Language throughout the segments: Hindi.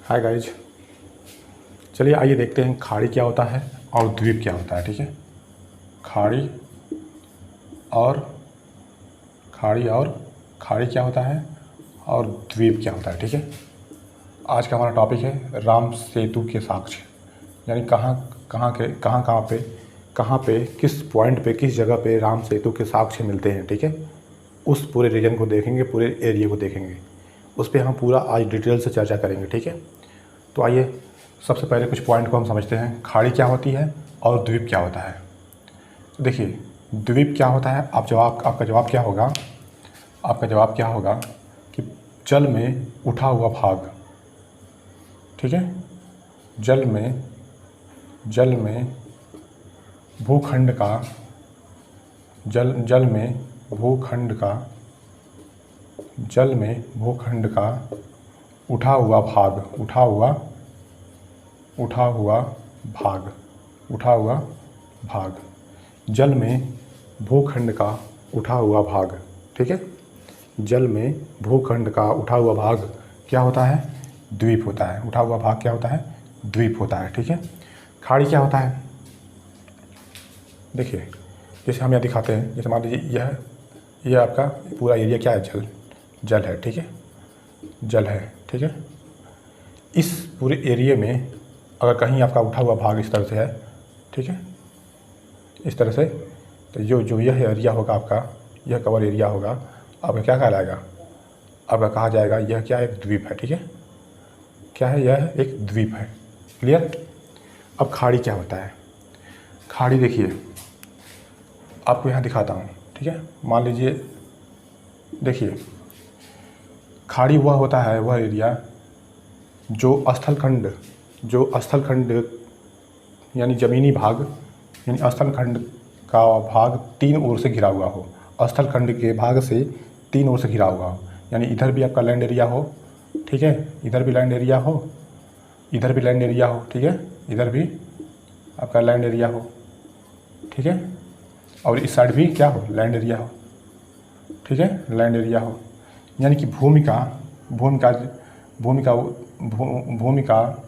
हाय गाइज, चलिए आइए देखते हैं खाड़ी क्या होता है और द्वीप क्या होता है। ठीक है, खाड़ी और खाड़ी क्या होता है और द्वीप क्या होता है। ठीक है, आज का हमारा टॉपिक है राम सेतु के साक्ष्य, यानी कहाँ पे किस पॉइंट पे किस जगह पे राम सेतु के साक्ष्य मिलते हैं। ठीक है, उस पूरे रीजन को देखेंगे, पूरे एरिया को देखेंगे, उस पर हम पूरा आज डिटेल से चर्चा करेंगे। ठीक है, तो आइए सबसे पहले कुछ पॉइंट को हम समझते हैं। खाड़ी क्या होती है और द्वीप क्या होता है। देखिए, द्वीप क्या होता है, आपका जवाब क्या होगा, कि जल में उठा हुआ भाग। ठीक है, जल में भूखंड का उठा हुआ भाग, जल में भूखंड का उठा हुआ भाग। ठीक है, जल में भूखंड का उठा हुआ भाग क्या होता है, द्वीप होता है। उठा हुआ भाग क्या होता है, द्वीप होता है। ठीक है, खाड़ी क्या होता है, देखिए जैसे हम यहाँ दिखाते हैं, जैसे मान लीजिए यह आपका पूरा एरिया क्या है, जल है। ठीक है, जल है। ठीक है, इस पूरे एरिया में अगर कहीं आपका उठा हुआ भाग इस तरह से है, ठीक है, इस तरह से, तो जो यह एरिया होगा आपका, यह कवर एरिया होगा, आपका क्या कहलाएगा, आपका कहा जाएगा यह क्या है, एक द्वीप है। ठीक है, क्या है, यह एक द्वीप है। क्लियर। अब खाड़ी क्या होता है। खाड़ी देखिए, आपको यहाँ दिखाता हूँ। ठीक है, मान लीजिए, देखिए खाड़ी हुआ होता है वह एरिया जो स्थलखंड यानी ज़मीनी भाग, यानी स्थलखंड का भाग तीन ओर से घिरा हुआ हो। स्थलखंड के भाग से तीन ओर से घिरा हुआ हो, यानी इधर भी आपका लैंड एरिया हो। ठीक है, इधर भी लैंड एरिया हो, इधर भी लैंड एरिया हो। ठीक है, इधर भी आपका लैंड एरिया हो। ठीक है, और इस साइड भी क्या हो, लैंड एरिया हो। ठीक है, लैंड एरिया हो, यानी कि भूमि का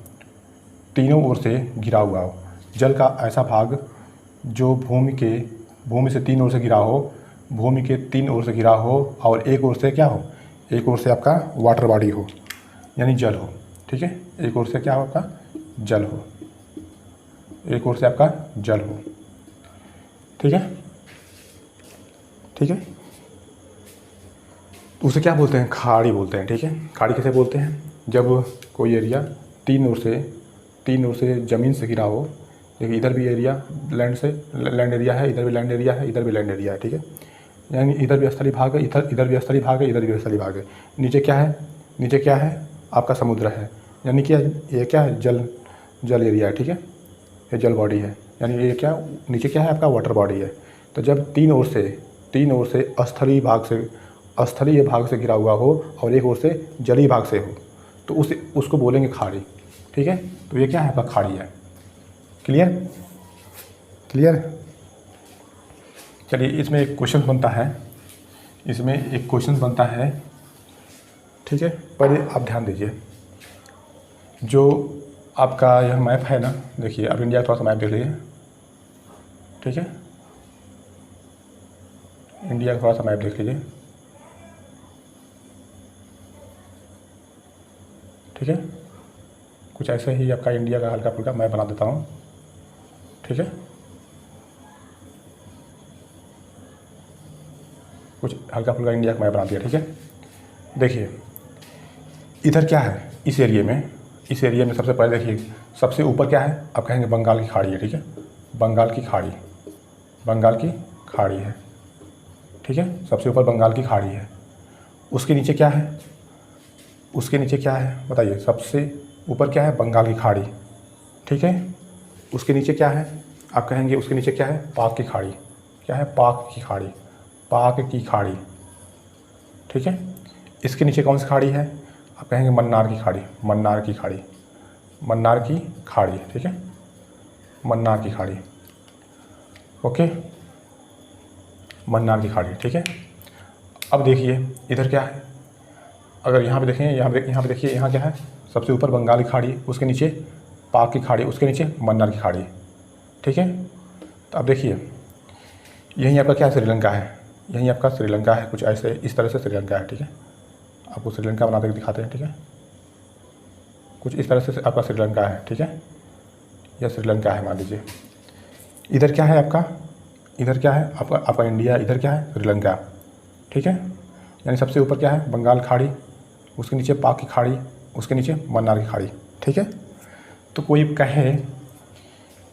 तीनों ओर से घिरा हुआ हो। जल का ऐसा भाग जो भूमि से तीन ओर से घिरा हो, भूमि के तीन ओर से घिरा हो, और एक ओर से क्या हो, एक ओर से आपका वाटर बॉडी हो, यानी जल हो। ठीक है, एक ओर से क्या हो, आपका जल हो, एक ओर से आपका जल हो। ठीक है, ठीक है, उसे क्या बोलते हैं, खाड़ी बोलते हैं। ठीक है, खाड़ी कैसे बोलते हैं, जब कोई एरिया तीन ओर से ज़मीन से घिरा हो। देखिए इधर भी एरिया लैंड एरिया है, इधर भी लैंड एरिया है, इधर भी लैंड एरिया है। ठीक है, यानी इधर भी स्थलीय भाग है, इधर भी स्थलीय भाग है, इधर भी स्थलीय भाग है। नीचे क्या है, आपका समुद्र है, यानी कि ये क्या है, जल एरिया है। ठीक है, ये जल बॉडी है, यानी ये क्या, नीचे क्या है, आपका वाटर बॉडी है। तो जब तीन ओर से स्थलीय भाग से घिरा हुआ हो और एक ओर से जलीय भाग से हो, तो उसको बोलेंगे खाड़ी। ठीक है, तो ये क्या है, आपका खाड़ी है। क्लियर। चलिए, इसमें एक क्वेश्चन बनता है। ठीक है, पहले आप ध्यान दीजिए, जो आपका यह मैप है ना, देखिए अब इंडिया का थोड़ा सा मैप देख लीजिए। ठीक है, इंडिया का थोड़ा सा मैप देख लीजिए। ठीक है, कुछ ऐसे ही आपका इंडिया का हल्का फुल्का मैं बना देता हूँ। ठीक है, कुछ हल्का फुल्का इंडिया का मैं बना दिया। ठीक है, देखिए इधर क्या है, इस एरिया में सबसे पहले देखिए, सबसे ऊपर क्या है, आप कहेंगे बंगाल की खाड़ी है। ठीक है, बंगाल की खाड़ी है। ठीक है, सबसे ऊपर बंगाल की खाड़ी है। उसके नीचे क्या है, बताइए, सबसे ऊपर क्या है, बंगाल की खाड़ी। ठीक है, उसके नीचे क्या है, आप कहेंगे उसके नीचे क्या है, पाक की खाड़ी। क्या है, पाक की खाड़ी। ठीक है, इसके नीचे कौन सी खाड़ी है, आप कहेंगे मन्नार की खाड़ी। ठीक है, मन्नार की खाड़ी। ओके, मन्नार की खाड़ी। ठीक है, अब देखिए इधर क्या है, अगर यहाँ पे देखें, यहाँ पे देखिए, यहाँ क्या है, सबसे ऊपर बंगाल की खाड़ी, उसके नीचे पाक की खाड़ी, उसके नीचे मन्नार की खाड़ी, ठीक है। तो अब देखिए यहीं आपका क्या है, श्रीलंका है, यहीं आपका श्रीलंका है, कुछ ऐसे इस तरह से श्रीलंका है, ठीक है। आपको श्रीलंका बना के दिखाते हैं, ठीक है। कुछ इस तरह से आपका श्रीलंका है, ठीक है। यह श्रीलंका है मान लीजिए। इधर क्या है आपका, इधर क्या है आपका इंडिया, इधर क्या है श्रीलंका, ठीक है। यानी सबसे ऊपर क्या है, बंगाल खाड़ी, उसके नीचे पाक की खाड़ी, उसके नीचे मन्नार की खाड़ी, ठीक है। तो कोई कहे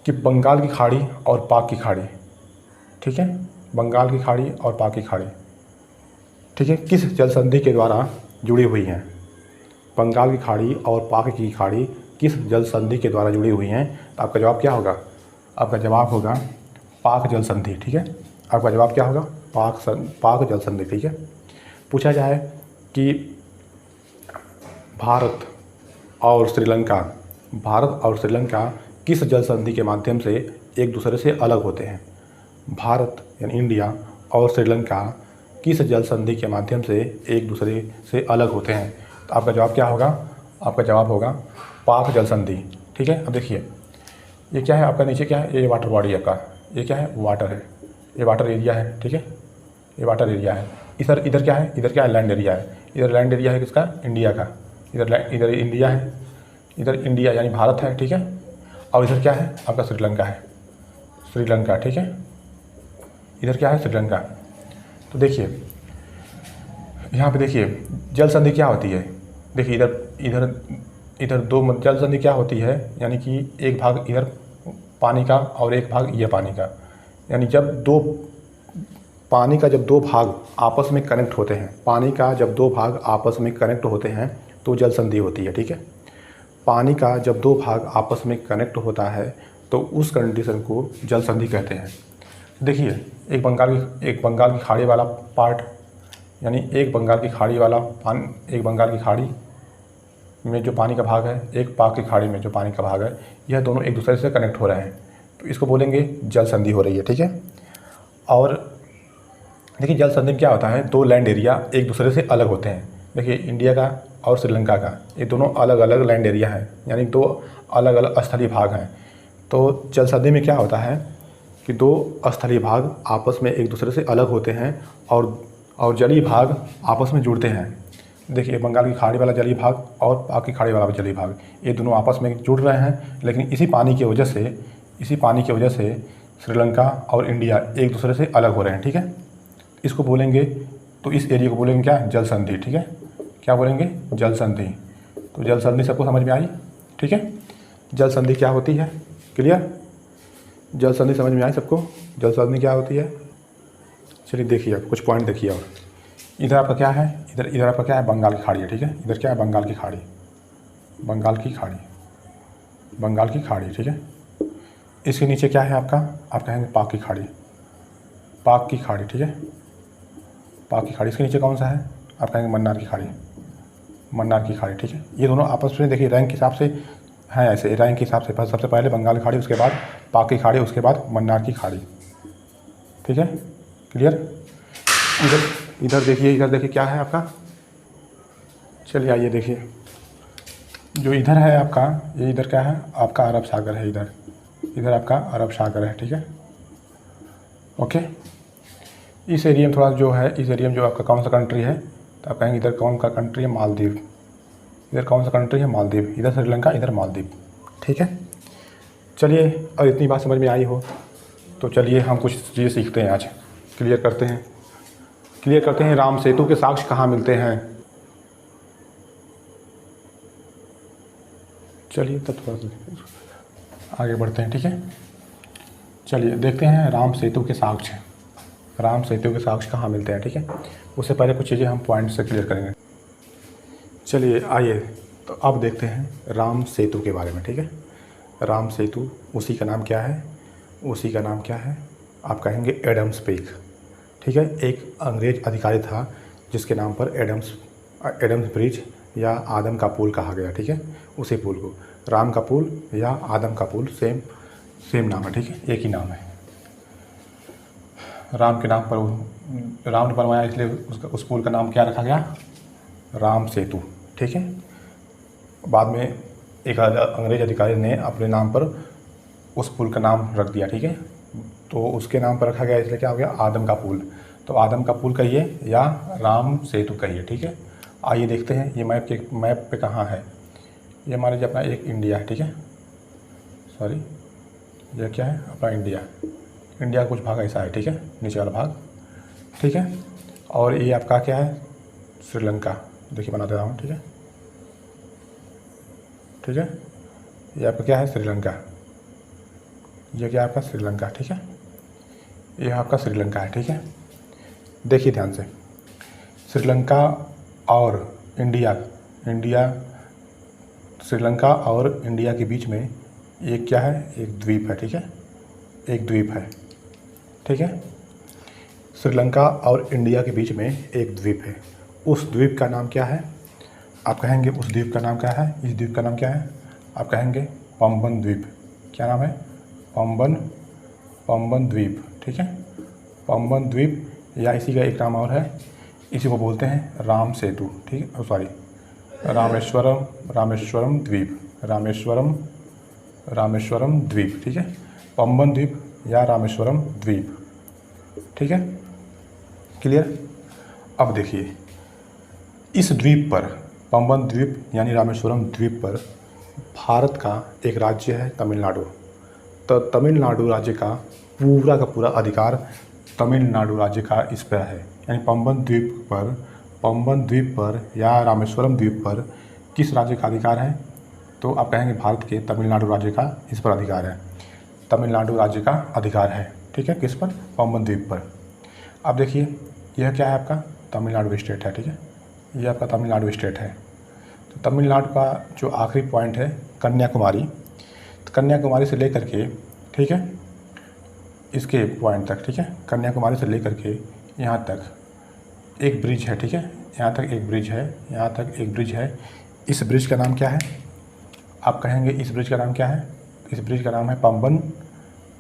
कि बंगाल की खाड़ी और पाक की खाड़ी, ठीक है, बंगाल की खाड़ी और पाक की खाड़ी, ठीक है, किस जल संधि के द्वारा जुड़ी हुई हैं। बंगाल की खाड़ी और पाक की खाड़ी किस जल संधि के द्वारा जुड़ी हुई हैं। तो आपका जवाब क्या होगा, आपका जवाब होगा पाक जल संधि, ठीक है। आपका जवाब क्या होगा, पाक जल संधि, ठीक है। पूछा जाए कि भारत और श्रीलंका किस जल संधि के माध्यम से एक दूसरे से अलग होते हैं। भारत यानी इंडिया और श्रीलंका किस जल संधि के माध्यम से एक दूसरे से अलग होते हैं। तो आपका जवाब क्या होगा, आपका जवाब होगा पाक जल संधि, ठीक है। अब देखिए ये क्या है, आपका नीचे क्या है, ये वाटर बॉडी आपका, ये क्या है, वाटर है, ये वाटर एरिया है, ठीक है, ये वाटर एरिया है। इधर क्या है, इधर क्या है, लैंड एरिया है। इधर लैंड एरिया है किसका, इंडिया का। इधर इंडिया है, इधर इंडिया यानी भारत है, ठीक है। और इधर क्या है, आपका श्रीलंका है, श्रीलंका, ठीक है। इधर क्या है, श्रीलंका। तो देखिए यहाँ पे देखिए जल संधि क्या होती है। देखिए इधर दो जल संधि क्या होती है, यानी कि एक भाग इधर पानी का और एक भाग ये पानी का, यानी जब पानी का जब दो भाग आपस में कनेक्ट होते हैं, पानी का जब दो भाग आपस में कनेक्ट होते हैं तो जल संधि होती है, ठीक है। पानी का जब दो भाग आपस में कनेक्ट होता है तो उस कंडीशन को जल संधि कहते हैं। देखिए एक बंगाल की खाड़ी वाला पार्ट, यानी एक बंगाल की खाड़ी में जो पानी का भाग है, एक पाक की खाड़ी में जो पानी का भाग है, यह दोनों एक दूसरे से कनेक्ट हो रहे हैं, तो इसको बोलेंगे जल संधि हो रही है, ठीक है। और देखिए जल संधि में क्या होता है, दो लैंड एरिया एक दूसरे से अलग होते हैं। देखिए इंडिया का और श्रीलंका का ये दोनों अलग अलग लैंड एरिया हैं, यानी दो अलग अलग स्थलीय भाग हैं। तो जल संधि में क्या होता है कि दो स्थलीय भाग आपस में एक दूसरे से अलग होते हैं और जलीय भाग आपस में जुड़ते हैं। देखिए बंगाल की खाड़ी वाला जलीय भाग और पाक की खाड़ी वाला जलीय भाग, ये दोनों आपस में जुड़ रहे हैं, लेकिन इसी पानी की वजह से श्रीलंका और इंडिया एक दूसरे से अलग हो रहे हैं, ठीक है। इसको बोलेंगे, तो इस एरिया को बोलेंगे क्या, जल संधि, ठीक है। क्या बोलेंगे, जल संधि। तो जल संधि सबको समझ में आई, ठीक है। जल संधि क्या होती है, क्लियर, जल संधि समझ में आई सबको, जल संधि क्या होती है। चलिए देखिए आप कुछ पॉइंट देखिए। और इधर आपका क्या है, इधर आपका क्या है, बंगाल की खाड़ी है, ठीक है। इधर क्या है, बंगाल की खाड़ी, ठीक है। इसके नीचे क्या है आपका, आप कहेंगे पाक की खाड़ी, ठीक है, पाक की खाड़ी। इसके नीचे कौन सा है, आप कहेंगे मन्नार की खाड़ी, ठीक है। ये दोनों आपस में देखिए रैंक के हिसाब से हैं, ऐसे रैंक के हिसाब से सबसे पहले बंगाल की खाड़ी, उसके बाद पाक की खाड़ी, उसके बाद मन्नार की खाड़ी, ठीक है, क्लियर। इधर देखिए क्या है आपका। चलिए आइए देखिए, जो इधर है आपका, ये इधर क्या है, आपका अरब सागर है, इधर आपका अरब सागर है, ठीक है, ओके। इस एरिया में थोड़ा जो है, इस एरिया में जो आपका कौन सा कंट्री है, तो आप कहेंगे इधर कौन सा कंट्री है, मालदीव। इधर कौन सा कंट्री है, मालदीव। इधर श्रीलंका, इधर मालदीव, ठीक है। चलिए और इतनी बात समझ में आई हो तो चलिए हम कुछ चीज़ें सीखते हैं, आज क्लियर करते हैं। राम सेतु के साक्ष्य कहाँ मिलते हैं। चलिए तब थोड़ा सा आगे बढ़ते हैं, ठीक है। चलिए देखते हैं राम सेतु के साक्ष्य कहाँ मिलते हैं, ठीक है। उससे पहले कुछ चीज़ें हम पॉइंट से क्लियर करेंगे। चलिए आइए तो अब देखते हैं राम सेतु के बारे में, ठीक है। राम सेतु, उसी का नाम क्या है, आप कहेंगे एडम्स पीक, ठीक है। एक अंग्रेज अधिकारी था जिसके नाम पर एडम्स ब्रिज या आदम का पुल कहा गया, ठीक है। उसी पुल को राम का पुल या आदम का पुल, सेम नाम है, ठीक है, एक ही नाम है। राम के नाम पर राम ने बनवाया, इसलिए उस पुल का नाम क्या रखा गया, राम सेतु, ठीक है। बाद में एक अंग्रेज अधिकारी ने अपने नाम पर उस पुल का नाम रख दिया, ठीक है। तो उसके नाम पर रखा गया, इसलिए क्या हो गया, आदम का पुल। तो आदम का पुल कहिए या राम सेतु कहिए, ठीक है। आइए देखते हैं ये मैप पे कहाँ है। ये मान लीजिए अपना एक इंडिया है, ठीक है। सॉरी, ये क्या है, अपना इंडिया का कुछ भाग ऐसा है, ठीक है, नीचे वाला भाग, ठीक है। और ये आपका क्या है, श्रीलंका, देखिए बना दे रहा हूँ, ठीक है, ठीक है। ये आपका क्या है, श्रीलंका। ये क्या है आपका, श्रीलंका, ठीक है। ये आपका श्रीलंका है, ठीक है। देखिए ध्यान से, श्रीलंका और श्रीलंका और इंडिया के बीच में एक क्या है, एक द्वीप है, ठीक है, एक द्वीप है, ठीक है। श्रीलंका और इंडिया के बीच में एक द्वीप है। उस द्वीप का नाम क्या है, आप कहेंगे उस द्वीप का नाम क्या है, इस द्वीप का नाम क्या है, आप कहेंगे पंबन द्वीप। क्या नाम है, पंबन द्वीप, ठीक है। पंबन द्वीप, या इसी का एक नाम और है, इसी को बोलते हैं राम सेतु, ठीक है। सॉरी, रामेश्वरम द्वीप, ठीक है। पंबन द्वीप या रामेश्वरम द्वीप, ठीक है, क्लियर। अब देखिए, इस द्वीप पर, पंबन द्वीप यानी रामेश्वरम द्वीप पर, भारत का एक राज्य है तमिलनाडु। तो तमिलनाडु राज्य का पूरा अधिकार तमिलनाडु राज्य का इस पर है। यानी पंबन द्वीप पर या रामेश्वरम द्वीप पर किस राज्य का अधिकार है, तो आप कहेंगे भारत के तमिलनाडु राज्य का इस पर अधिकार है। तमिलनाडु राज्य का अधिकार है, ठीक है, किस पर, पंबन द्वीप पर। अब देखिए, यह क्या है, आपका तमिलनाडु स्टेट है, ठीक है। यह आपका तमिलनाडु स्टेट है। तो तमिलनाडु का जो आखिरी पॉइंट है कन्याकुमारी, तो कन्याकुमारी से लेकर के, ठीक है, इसके पॉइंट तक, ठीक है, कन्याकुमारी से लेकर के यहाँ तक एक ब्रिज है, ठीक है। यहाँ तक एक ब्रिज है। इस ब्रिज का नाम क्या है, आप कहेंगे इस ब्रिज का नाम क्या है, इस ब्रिज का नाम है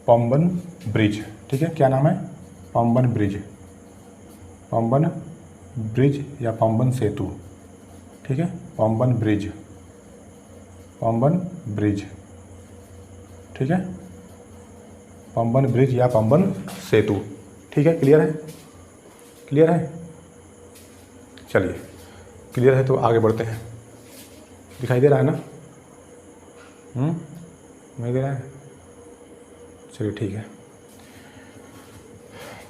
पंबन ब्रिज, ठीक है। क्या नाम है, पंबन ब्रिज या पंबन सेतु, ठीक है, पंबन ब्रिज, ठीक है, पंबन ब्रिज या पंबन सेतु, ठीक है। क्लियर है, चलिए क्लियर है तो आगे बढ़ते हैं। दिखाई दे रहा है ना, नहीं दे रहा है, चलिए ठीक है।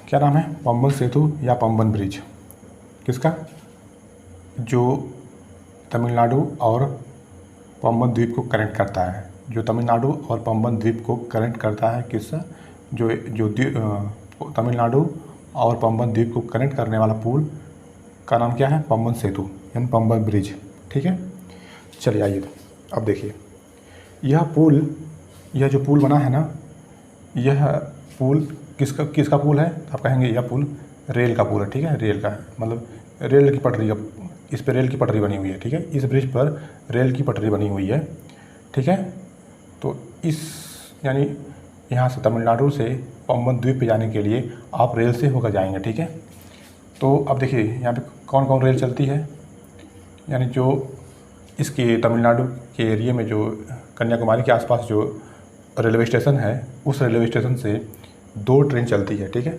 क्या नाम है, पंबन सेतु या पंबन ब्रिज, किसका, जो तमिलनाडु और पंबन द्वीप को कनेक्ट करता है, जो तमिलनाडु और पंबन द्वीप को कनेक्ट करता है, किसका, जो तमिलनाडु और पंबन द्वीप को कनेक्ट करने वाला पुल का नाम क्या है, पंबन सेतु यानी पंबन ब्रिज, ठीक है। चलिए आइए, अब देखिए, यह जो पुल बना है ना, यह पुल किसका पुल है, आप कहेंगे यह पुल रेल का पुल है, ठीक है, रेल का, मतलब रेल की पटरी का, इस पर रेल की पटरी बनी हुई है, ठीक है। इस ब्रिज पर रेल की पटरी बनी हुई है, ठीक है। तो यानी यहाँ से तमिलनाडु से पंबन द्वीप पे जाने के लिए आप रेल से होकर जाएंगे, ठीक है। तो अब देखिए यहाँ पे कौन कौन रेल चलती है, यानी जो इसके तमिलनाडु के एरिया में जो कन्याकुमारी के आसपास जो रेलवे स्टेशन है, उस रेलवे स्टेशन से 2 ट्रेन चलती है, ठीक है,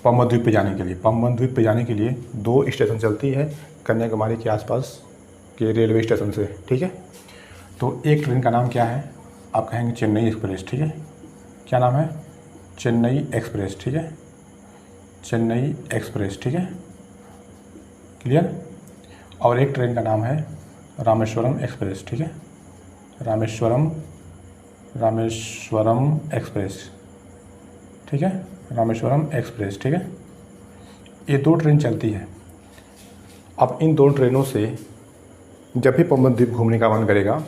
पंबन द्वीप पे जाने के लिए। पंबन द्वीप पे जाने के लिए 2 स्टेशन चलती है कन्याकुमारी के आसपास के रेलवे स्टेशन से, ठीक है। तो एक ट्रेन का नाम क्या है, आप कहेंगे चेन्नई एक्सप्रेस, ठीक है। क्या नाम है, चेन्नई एक्सप्रेस, ठीक है, चेन्नई एक्सप्रेस, ठीक है, क्लियर। और एक ट्रेन का नाम है रामेश्वरम एक्सप्रेस, ठीक है, रामेश्वरम एक्सप्रेस, ठीक है, रामेश्वरम एक्सप्रेस, ठीक है। ये 2 ट्रेन चलती है। अब इन 2 ट्रेनों से जब भी पंबन द्वीप घूमने का मन करेगा,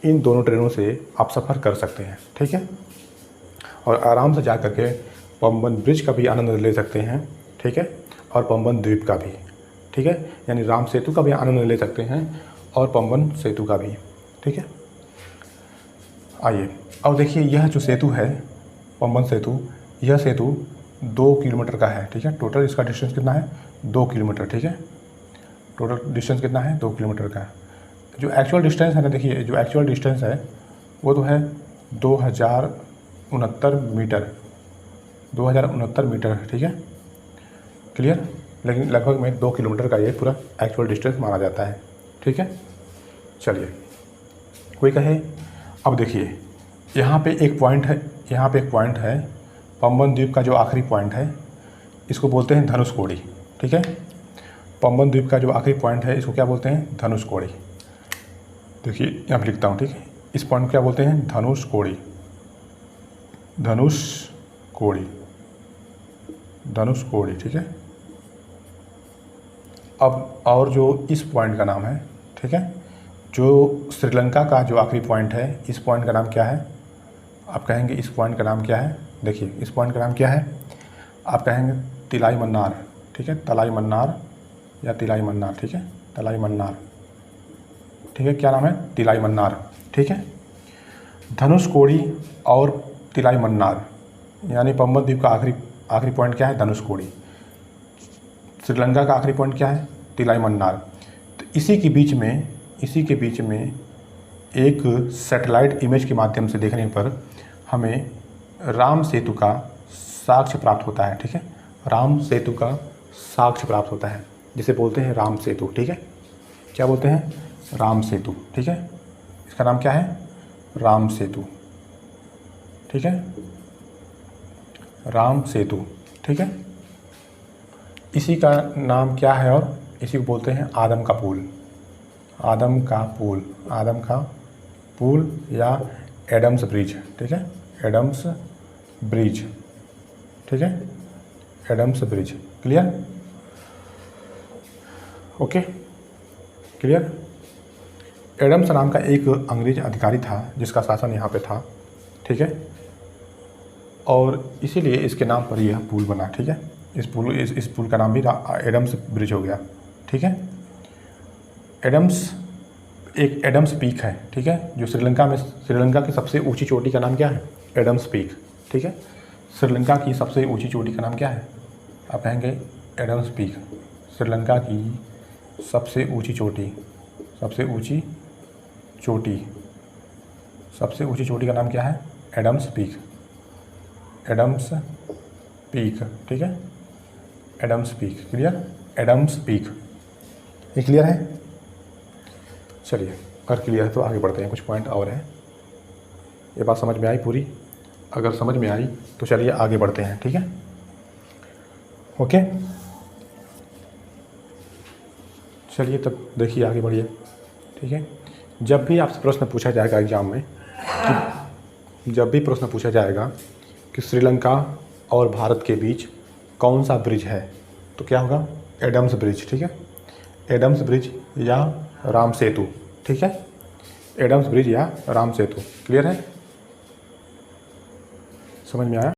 इन दोनों ट्रेनों से आप सफ़र कर सकते हैं, ठीक है, और आराम से जा कर के पंबन ब्रिज का भी आनंद ले सकते हैं, ठीक है, और पंबन द्वीप का भी, ठीक है, यानी राम सेतु का भी आनंद ले सकते हैं और पंबन सेतु का भी, ठीक है। आइए अब देखिए, यह जो सेतु है पंबन सेतु, यह सेतु 2 किलोमीटर का है, ठीक है। टोटल इसका डिस्टेंस कितना है, 2 किलोमीटर, ठीक है, टोटल डिस्टेंस कितना है, 2 किलोमीटर का। जो एक्चुअल डिस्टेंस है ना, देखिए जो एक्चुअल डिस्टेंस है वो तो है 2069 मीटर, 2069 मीटर, ठीक है, क्लियर। लेकिन लगभग में 2 किलोमीटर का ये पूरा एक्चुअल डिस्टेंस माना जाता है, ठीक है। चलिए, कोई कहे, अब देखिए यहाँ पे एक पॉइंट है, यहाँ पे एक पॉइंट है पंबन द्वीप का जो आखिरी पॉइंट है, इसको बोलते हैं धनुषकोडी, ठीक है। पंबन द्वीप का जो आखिरी पॉइंट है इसको क्या बोलते हैं, धनुषकोडी। देखिए यहाँ पे लिखता हूँ, ठीक है, इस पॉइंट को क्या बोलते हैं, धनुषकोडी, धनुषकोडी, धनुषकोडी, ठीक है। अब और जो इस पॉइंट का नाम है, ठीक है, जो श्रीलंका का जो आखिरी पॉइंट है, इस पॉइंट का नाम क्या है, आप कहेंगे इस पॉइंट का नाम क्या है। देखिए इस पॉइंट का नाम क्या है, आप कहेंगे तिलाई मन्नार, ठीक है, तलाई मन्नार या तिलाई मन्नार, ठीक है, तलाई मन्नार, ठीक है, क्या नाम है, तिलाई मन्नार, ठीक है। धनुषकोडी और तिलाई मन्नार, यानी पंबन द्वीप का आखिरी पॉइंट क्या है, धनुषकोडी। श्रीलंका का आखिरी पॉइंट क्या है, तिलाई मन्नार। तो इसी के बीच में एक सैटेलाइट इमेज के माध्यम से देखने पर हमें राम सेतु का साक्ष्य प्राप्त होता है, ठीक है, राम सेतु का साक्ष्य प्राप्त होता है, जिसे बोलते हैं राम सेतु, ठीक है। क्या बोलते हैं, राम सेतु, ठीक है। इसका नाम क्या है, राम सेतु, ठीक है, राम सेतु, ठीक है। इसी का नाम क्या है, और इसी को बोलते हैं आदम का पुल, आदम का पुल, आदम का पुल या एडम्स ब्रिज, ठीक है, एडम्स ब्रिज, ठीक है, Adams bridge, clear, okay, clear. Adams नाम का एक अंग्रेज अधिकारी था जिसका शासन यहाँ पे था, ठीक है, और इसीलिए इसके नाम पर यह पुल बना, ठीक है। इस पुल का नाम भी एडम्स ब्रिज हो गया, ठीक है। एक एडम्स पीक है, ठीक है, जो श्रीलंका की सबसे ऊंची चोटी का नाम क्या है, एडम्स पीक, ठीक है। श्रीलंका की सबसे ऊंची चोटी का नाम क्या है, आप कहेंगे एडम्स पीक। श्रीलंका की सबसे ऊंची चोटी, सबसे ऊंची चोटी का नाम क्या है, एडम्स पीक, एडम्स पीक, ठीक है, Adams peak, clear, Adams peak, ये क्लियर है। चलिए, अगर क्लियर है तो आगे बढ़ते हैं, कुछ पॉइंट और हैं। ये बात समझ में आई पूरी, अगर समझ में आई तो चलिए आगे बढ़ते हैं, ठीक है, ओके। चलिए तब देखिए आगे बढ़िए, ठीक है। जब भी आपसे प्रश्न पूछा जाएगा एग्जाम में, जब भी प्रश्न पूछा जाएगा कि श्रीलंका और भारत के बीच कौन सा ब्रिज है, तो क्या होगा, एडम्स ब्रिज, ठीक है, एडम्स ब्रिज या राम सेतु, ठीक है, एडम्स ब्रिज या राम सेतु, क्लियर है, समझ में आया।